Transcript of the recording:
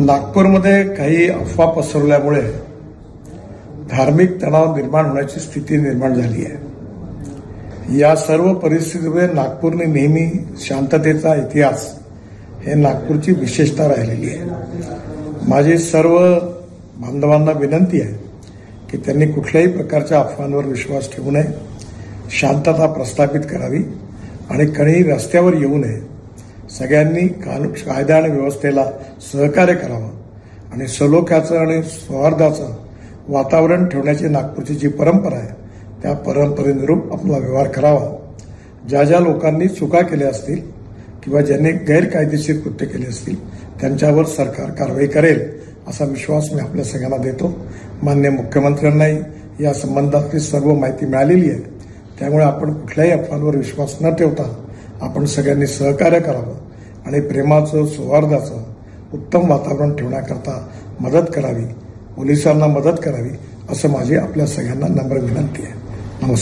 नागपूरमध्ये काही अफवा पसरवल्यामुळे धार्मिक तणाव निर्माण होण्याची स्थिती निर्माण झाली आहे। या सर्व परिस्थितीमध्ये नागपूरने नेहमी शांततेचा इतिहास हे नागपूरची विशेषता राहिलेली आहे। माझी सर्व बांधवांना विनंती आहे की त्यांनी कुठल्याही प्रकारच्या अफवांवर विश्वास ठेवू नये, शांतता प्रस्थापित करावी आणि कोणी रस्त्यावर येऊ नये। सगळ्यांनी कायदा आणि व्यवस्थेला सहकार्य करावं आणि सलोख्याचं आणि सौहार्दाचं वातावरण ठेवण्याची नागपूरची जी परंपरा आहे त्या परंपरेनुरूप आपला व्यवहार करावा। ज्या ज्या लोकांनी चुका केल्या असतील किंवा ज्यांनी गैरकायदेशीर कृत्य केले असतील त्यांच्यावर सरकार कारवाई करेल असा विश्वास मी आपल्या सगळ्यांना देतो। माननीय मुख्यमंत्र्यांनाही या संबंधातली सर्व माहिती मिळालेली आहे, त्यामुळे आपण कुठल्याही अफवांवर विश्वास न ठेवता आपण सगळ्यांनी सहकार्य करावं आणि प्रेमाचं सौहार्दाचं उत्तम वातावरण ठेवण्याकरता मदत करावी, पोलिसांना मदत करावी असं माझी आपल्या सगळ्यांना नम्र विनंती आहे। नमस्कार।